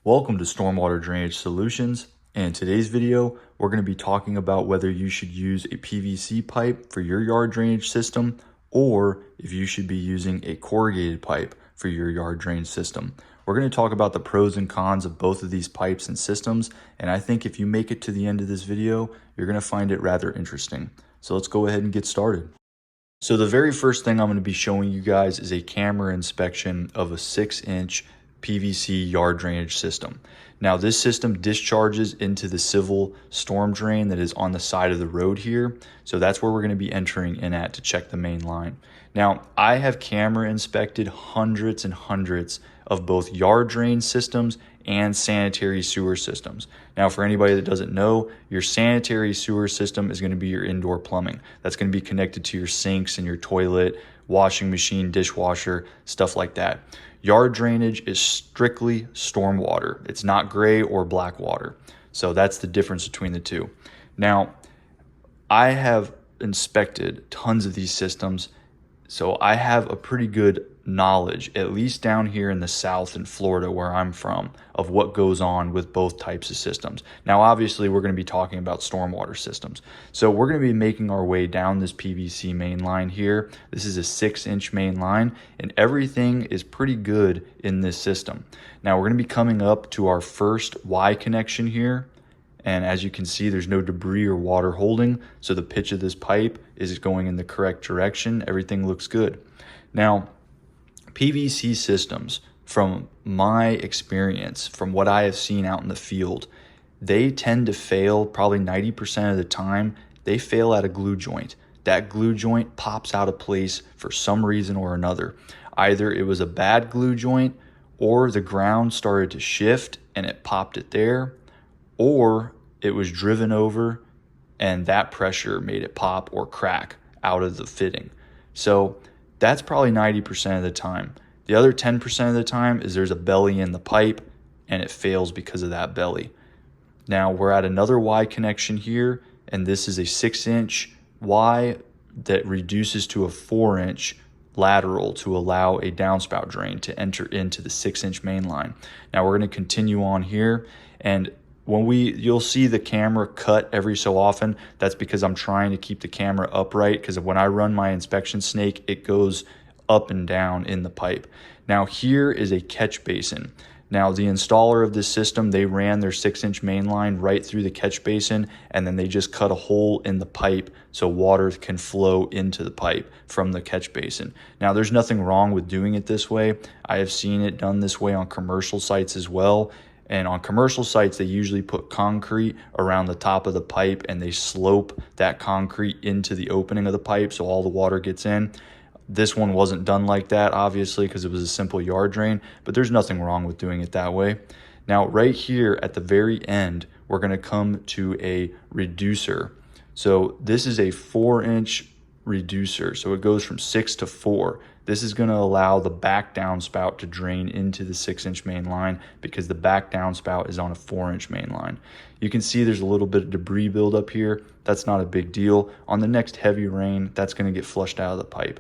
Welcome to Stormwater Drainage Solutions, and in today's video we're going to be talking about whether you should use a PVC pipe for your yard drainage system or if you should be using a corrugated pipe for your yard drainage system. We're going to talk about the pros and cons of both of these pipes and systems, and I think if you make it to the end of this video, you're going to find it rather interesting. So let's go ahead and get started. So the very first thing I'm going to be showing you guys is a camera inspection of a 6-inch PVC yard drainage system. Now this system discharges into the civil storm drain that is on the side of the road here. So that's where we're going to be entering in at to check the main line. Now I have camera inspected hundreds and hundreds of both yard drain systems and sanitary sewer systems. Now for anybody that doesn't know, your sanitary sewer system is going to be your indoor plumbing. That's going to be connected to your sinks and your toilet, washing machine, dishwasher, stuff like that. Yard drainage is strictly stormwater. It's not gray or black water. So that's the difference between the two. Now, I have inspected tons of these systems, so I have a pretty good knowledge, at least down here in the South in Florida where I'm from, of what goes on with both types of systems. Now, obviously, we're going to be talking about stormwater systems. So we're going to be making our way down this PVC main line here. This is a 6-inch main line, and everything is pretty good in this system. Now, we're going to be coming up to our first Y connection here. And as you can see, there's no debris or water holding, so the pitch of this pipe is going in the correct direction. Everything looks good. Now, PVC systems, from my experience, from what I have seen out in the field, they tend to fail probably 90% of the time. They fail at a glue joint. That glue joint pops out of place for some reason or another. Either it was a bad glue joint, or the ground started to shift and it popped it there, or it was driven over and that pressure made it pop or crack out of the fitting. So that's probably 90% of the time. The other 10% of the time is there's a belly in the pipe and it fails because of that belly. Now we're at another Y connection here, and this is a 6-inch Y that reduces to a 4-inch lateral to allow a downspout drain to enter into the 6-inch main line. Now we're going to continue on here, and you'll see the camera cut every so often. That's because I'm trying to keep the camera upright, because when I run my inspection snake, it goes up and down in the pipe. Now here is a catch basin. Now the installer of this system, they ran their 6-inch main line right through the catch basin, and then they just cut a hole in the pipe so water can flow into the pipe from the catch basin. Now there's nothing wrong with doing it this way. I have seen it done this way on commercial sites as well. And on commercial sites, they usually put concrete around the top of the pipe and they slope that concrete into the opening of the pipe so all the water gets in. This one wasn't done like that, obviously, because it was a simple yard drain, but there's nothing wrong with doing it that way. Now, right here at the very end, we're going to come to a reducer. So this is a 4-inch reducer. So it goes from 6 to 4. This is going to allow the back downspout to drain into the 6-inch main line because the back downspout is on a 4-inch main line. You can see there's a little bit of debris buildup here. That's not a big deal. On the next heavy rain, that's going to get flushed out of the pipe.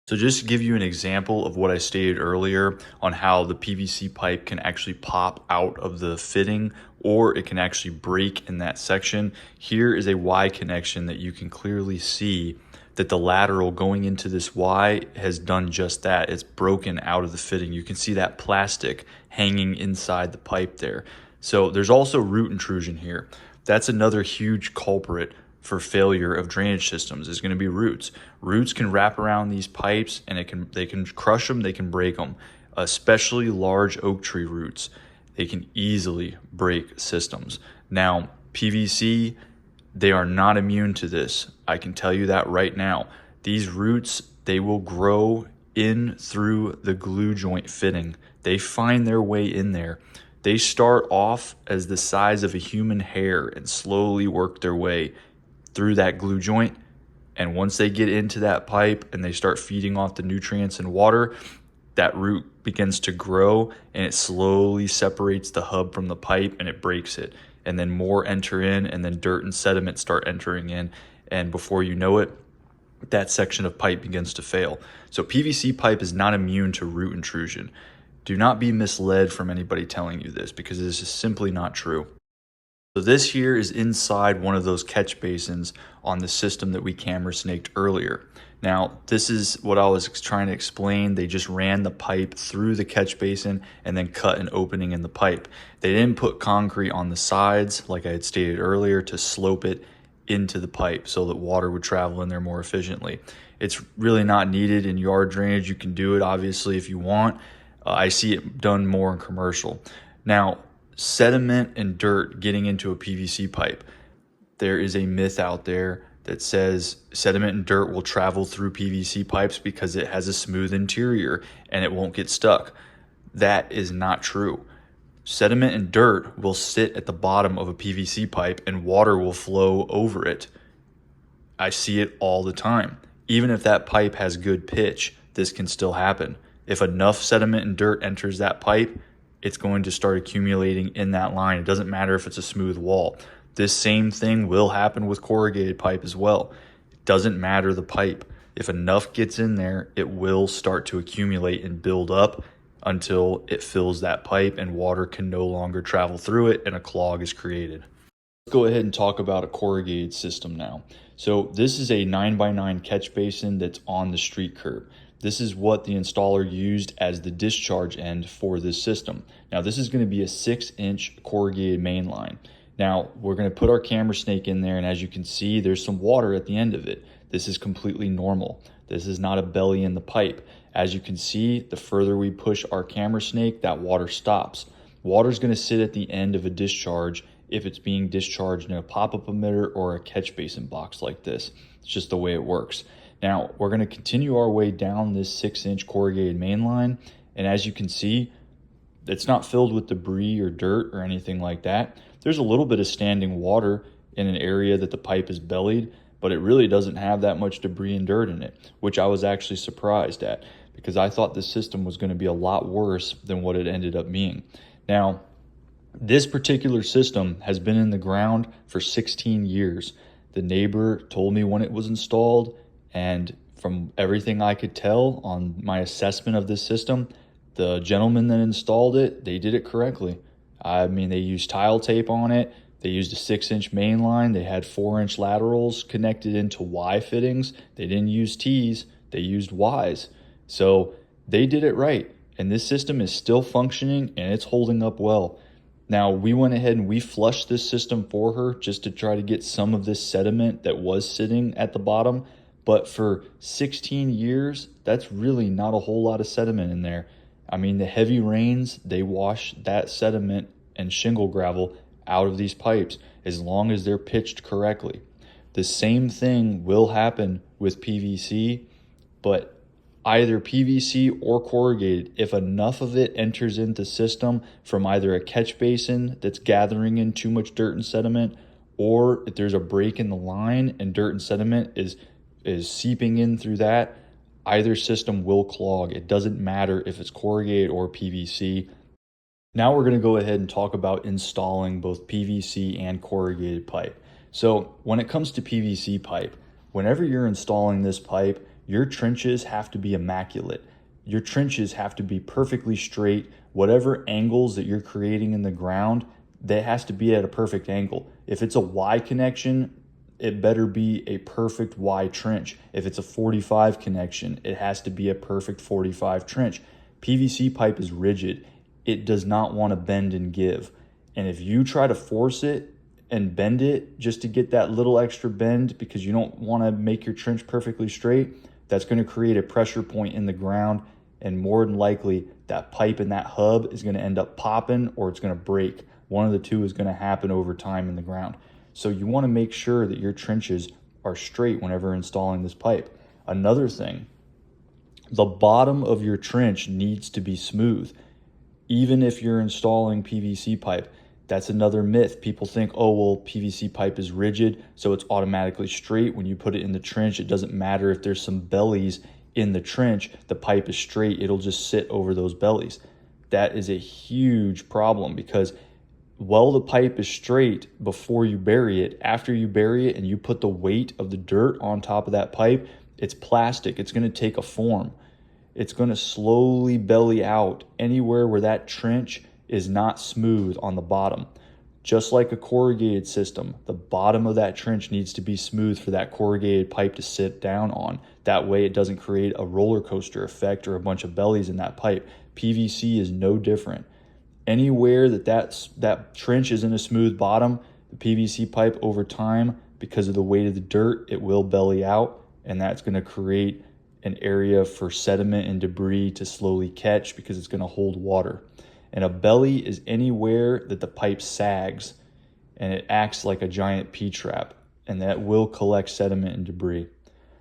So just to give you an example of what I stated earlier on how the PVC pipe can actually pop out of the fitting, or it can actually break in that section, here is a Y connection that you can clearly see that the lateral going into this Y has done just that. It's broken out of the fitting. You can see that plastic hanging inside the pipe there. So there's also root intrusion here. That's another huge culprit for failure of drainage systems, is going to be roots. Roots can wrap around these pipes and they can crush them, they can break them, especially large oak tree roots. They can easily break systems. Now, PVC, they are not immune to this. I can tell you that right now. These roots, they will grow in through the glue joint fitting. They find their way in there. They start off as the size of a human hair and slowly work their way through that glue joint. And once they get into that pipe and they start feeding off the nutrients and water, that root begins to grow and it slowly separates the hub from the pipe and it breaks it. And then more enter in, and then dirt and sediment start entering in. And before you know it, that section of pipe begins to fail. So PVC pipe is not immune to root intrusion. Do not be misled from anybody telling you this, because this is simply not true. So this here is inside one of those catch basins on the system that we camera snaked earlier. Now, this is what I was trying to explain. They just ran the pipe through the catch basin and then cut an opening in the pipe. They didn't put concrete on the sides, like I had stated earlier, to slope it into the pipe so that water would travel in there more efficiently. It's really not needed in yard drainage. You can do it, obviously, if you want. I see it done more in commercial. Now, sediment and dirt getting into a PVC pipe. There is a myth out there that says sediment and dirt will travel through PVC pipes because it has a smooth interior and it won't get stuck. That is not true. Sediment and dirt will sit at the bottom of a PVC pipe and water will flow over it. I see it all the time. Even if that pipe has good pitch, this can still happen. If enough sediment and dirt enters that pipe, it's going to start accumulating in that line. It doesn't matter if it's a smooth wall. This same thing will happen with corrugated pipe as well. It doesn't matter the pipe. If enough gets in there, it will start to accumulate and build up until it fills that pipe and water can no longer travel through it and a clog is created. Let's go ahead and talk about a corrugated system now. So this is a 9x9 catch basin that's on the street curb. This is what the installer used as the discharge end for this system. Now this is going to be a 6-inch corrugated main line. Now we're going to put our camera snake in there, and as you can see, there's some water at the end of it. This is completely normal. This is not a belly in the pipe. As you can see, the further we push our camera snake, that water stops. Water is going to sit at the end of a discharge if it's being discharged in a pop-up emitter or a catch basin box like this. It's just the way it works. Now, we're going to continue our way down this 6-inch corrugated main line, and as you can see, it's not filled with debris or dirt or anything like that. There's a little bit of standing water in an area that the pipe is bellied, but it really doesn't have that much debris and dirt in it, which I was actually surprised at, because I thought this system was going to be a lot worse than what it ended up being. Now, this particular system has been in the ground for 16 years. The neighbor told me when it was installed, and from everything I could tell on my assessment of this system, the gentleman that installed it, they did it correctly. I mean, they used tile tape on it. They used a 6-inch main line. They had 4-inch laterals connected into Y fittings. They didn't use T's. They used Y's. So they did it right. And this system is still functioning and it's holding up well. Now, we went ahead and we flushed this system for her just to try to get some of this sediment that was sitting at the bottom. But for 16 years, that's really not a whole lot of sediment in there. I mean, the heavy rains, they wash that sediment and shingle gravel out of these pipes as long as they're pitched correctly. The same thing will happen with PVC, but either PVC or corrugated, if enough of it enters into the system from either a catch basin that's gathering in too much dirt and sediment, or if there's a break in the line and dirt and sediment is seeping in through that, either system will clog. It doesn't matter if it's corrugated or PVC. Now we're going to go ahead and talk about installing both PVC and corrugated pipe. So when it comes to PVC pipe, whenever you're installing this pipe, your trenches have to be immaculate. Your trenches have to be perfectly straight. Whatever angles that you're creating in the ground, that has to be at a perfect angle. If it's a Y connection, it better be a perfect Y trench. If it's a 45 connection, it has to be a perfect 45 trench. PVC pipe is rigid. It does not want to bend and give. And if you try to force it and bend it just to get that little extra bend because you don't want to make your trench perfectly straight, that's going to create a pressure point in the ground, and more than likely that pipe and that hub is going to end up popping or it's going to break. One of the two is going to happen over time in the ground. So you want to make sure that your trenches are straight whenever installing this pipe. Another thing, the bottom of your trench needs to be smooth. Even if you're installing PVC pipe, that's another myth. People think, oh, well, PVC pipe is rigid, so it's automatically straight. When you put it in the trench, it doesn't matter if there's some bellies in the trench, the pipe is straight. It'll just sit over those bellies. That is a huge problem because while the pipe is straight before you bury it, after you bury it and you put the weight of the dirt on top of that pipe, it's plastic. It's going to take a form. it's going to slowly belly out anywhere where that trench is not smooth on the bottom. Just like a corrugated system, the bottom of that trench needs to be smooth for that corrugated pipe to sit down on. That way it doesn't create a roller coaster effect or a bunch of bellies in that pipe. PVC is no different. Anywhere that trench is in a smooth bottom, the PVC pipe over time, because of the weight of the dirt, it will belly out, and that's going to create an area for sediment and debris to slowly catch because it's going to hold water. And a belly is anywhere that the pipe sags and it acts like a giant P-trap, and that will collect sediment and debris.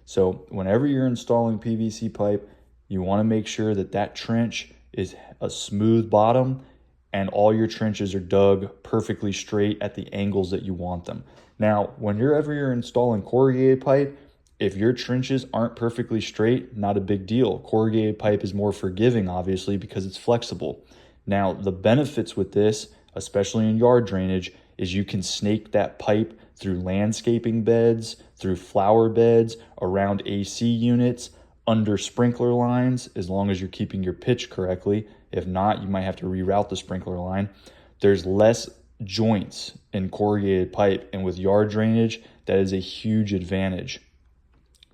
So whenever you're installing PVC pipe, you want to make sure that that trench is a smooth bottom and all your trenches are dug perfectly straight at the angles that you want them. Now, whenever you're installing corrugated pipe, if your trenches aren't perfectly straight, not a big deal. Corrugated pipe is more forgiving, obviously, because it's flexible. Now, the benefits with this, especially in yard drainage, is you can snake that pipe through landscaping beds, through flower beds, around AC units, under sprinkler lines, as long as you're keeping your pitch correctly. If not, you might have to reroute the sprinkler line. There's less joints in corrugated pipe, and with yard drainage, that is a huge advantage.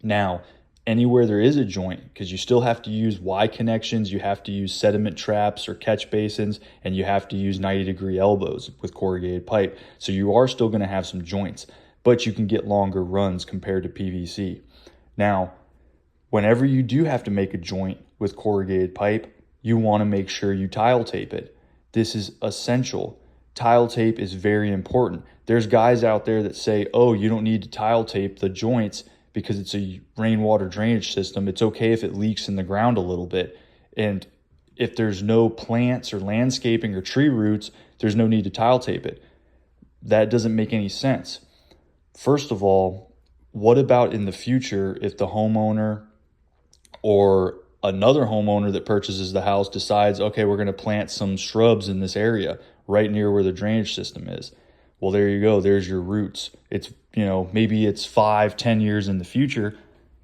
Now, anywhere there is a joint, because you still have to use Y connections, you have to use sediment traps or catch basins, and you have to use 90-degree elbows with corrugated pipe. So you are still going to have some joints, but you can get longer runs compared to PVC. Now, whenever you do have to make a joint with corrugated pipe, you want to make sure you tile tape it. This is essential. Tile tape is very important. There's guys out there that say, oh, you don't need to tile tape the joints because it's a rainwater drainage system. It's okay if it leaks in the ground a little bit. And if there's no plants or landscaping or tree roots, there's no need to tile tape it. That doesn't make any sense. First of all, what about in the future if the homeowner or another homeowner that purchases the house decides, okay, we're going to plant some shrubs in this area right near where the drainage system is? Well, there you go. There's your roots. It's, maybe it's 5-10 years in the future,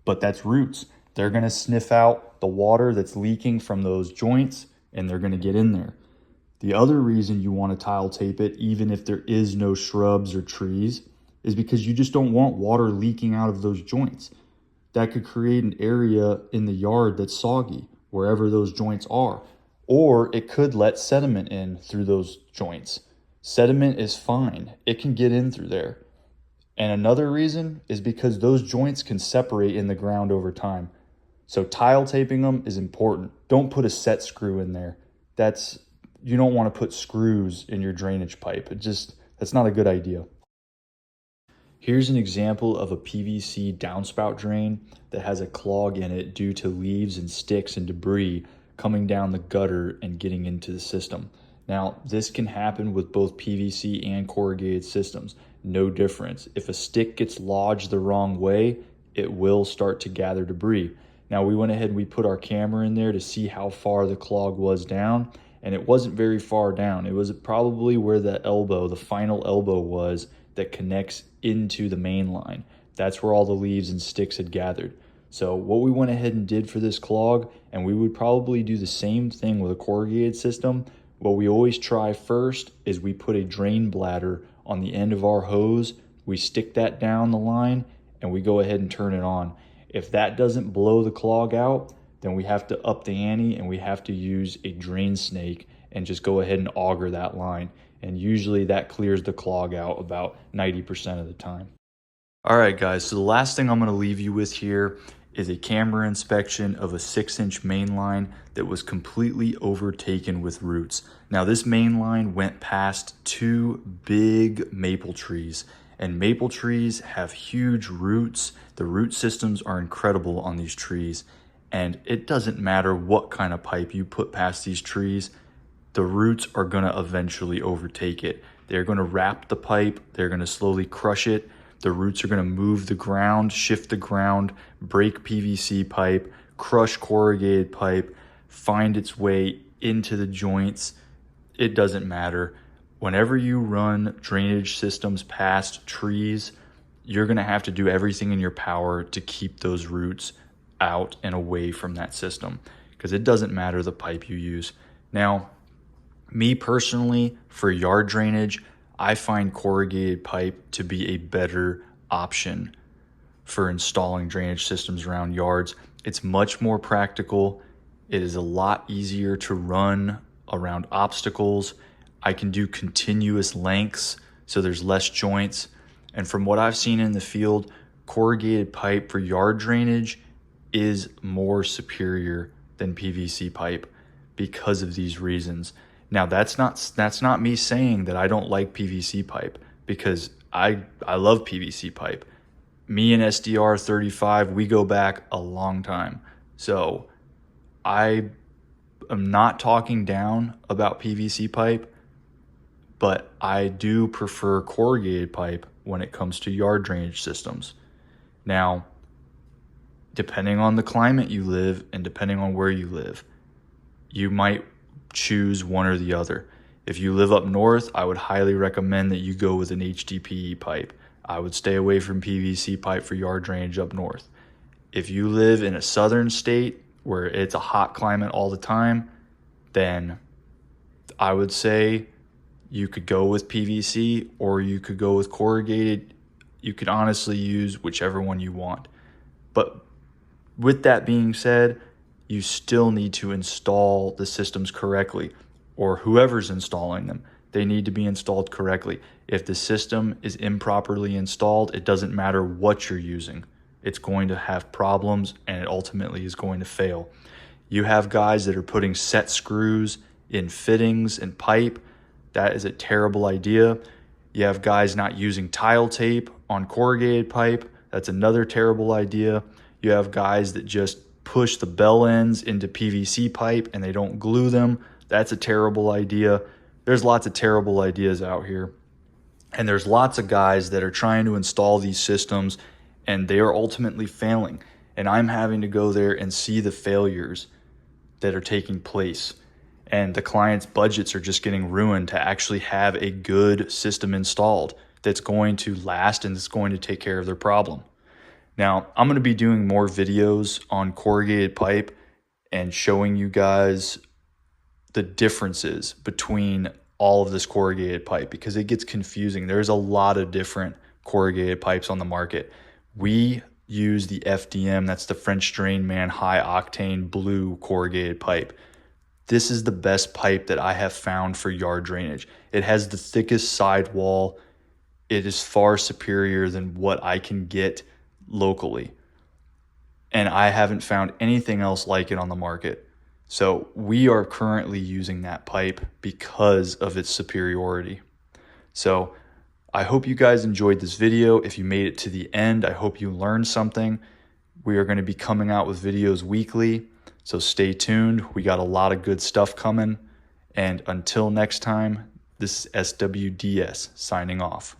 but that's roots. They're going to sniff out the water that's leaking from those joints, and they're going to get in there. The other reason you want to tile tape it, even if there is no shrubs or trees, is because you just don't want water leaking out of those joints. That could create an area in the yard that's soggy, wherever those joints are. Or it could let sediment in through those joints. Sediment is fine. It can get in through there. And another reason is because those joints can separate in the ground over time. So tile taping them is important. Don't put a set screw in there. You don't want to put screws in your drainage pipe. That's not a good idea. Here's an example of a PVC downspout drain that has a clog in it due to leaves and sticks and debris coming down the gutter and getting into the system. Now, this can happen with both PVC and corrugated systems. No difference. If a stick gets lodged the wrong way, it will start to gather debris. Now, we went ahead and we put our camera in there to see how far the clog was down, and it wasn't very far down. It was probably where the final elbow was that connects into the main line. That's where all the leaves and sticks had gathered. So what we went ahead and did for this clog, and we would probably do the same thing with a corrugated system, what we always try first is we put a drain bladder on the end of our hose, we stick that down the line, and we go ahead and turn it on. If that doesn't blow the clog out, then we have to up the ante and we have to use a drain snake and just go ahead and auger that line. And usually that clears the clog out about 90% of the time. All right, guys, so the last thing I'm going to leave you with here is a camera inspection of a 6-inch main line that was completely overtaken with roots. Now, this main line went past 2 big maple trees, and maple trees have huge roots. The root systems are incredible on these trees, and it doesn't matter what kind of pipe you put past these trees, the roots are going to eventually overtake it. They're going to wrap the pipe, they're going to slowly crush it. The roots are going to move the ground, shift the ground, break PVC pipe, crush corrugated pipe, find its way into the joints. It doesn't matter. Whenever you run drainage systems past trees, you're going to have to do everything in your power to keep those roots out and away from that system. because it doesn't matter the pipe you use. Now, me personally, for yard drainage, I find corrugated pipe to be a better option for installing drainage systems around yards. It's much more practical. It is a lot easier to run around obstacles. I can do continuous lengths, so there's less joints. And from what I've seen in the field, corrugated pipe for yard drainage is more superior than PVC pipe because of these reasons. Now, that's not me saying that I don't like PVC pipe, because I love PVC pipe. Me and SDR 35, we go back a long time. So I am not talking down about PVC pipe, but I do prefer corrugated pipe when it comes to yard drainage systems. Now, depending on the climate you live and depending on where you live, you might choose one or the other. If you live up north, I would highly recommend that you go with an HDPE pipe. I would stay away from PVC pipe for yard drainage up north. If you live in a southern state where it's a hot climate all the time, then I would say you could go with PVC or you could go with corrugated. You could honestly use whichever one you want. But with that being said, you still need to install the systems correctly, or whoever's installing them. They need to be installed correctly. If the system is improperly installed, it doesn't matter what you're using. It's going to have problems and it ultimately is going to fail. You have guys that are putting set screws in fittings and pipe. That is a terrible idea. You have guys not using tile tape on corrugated pipe. That's another terrible idea. You have guys that just push the bell ends into PVC pipe and they don't glue them. That's a terrible idea. There's lots of terrible ideas out here. And there's lots of guys that are trying to install these systems and they are ultimately failing. And I'm having to go there and see the failures that are taking place. And the client's budgets are just getting ruined to actually have a good system installed that's going to last and that's going to take care of their problem. Now, I'm going to be doing more videos on corrugated pipe and showing you guys the differences between all of this corrugated pipe, because it gets confusing. There's a lot of different corrugated pipes on the market. We use the FDM, that's the French Drain Man high octane blue corrugated pipe. This is the best pipe that I have found for yard drainage. It has the thickest sidewall. It is far superior than what I can get locally. And I haven't found anything else like it on the market. So we are currently using that pipe because of its superiority. So I hope you guys enjoyed this video. If you made it to the end, I hope you learned something. We are going to be coming out with videos weekly, so stay tuned. We got a lot of good stuff coming. And until next time, this is SWDS signing off.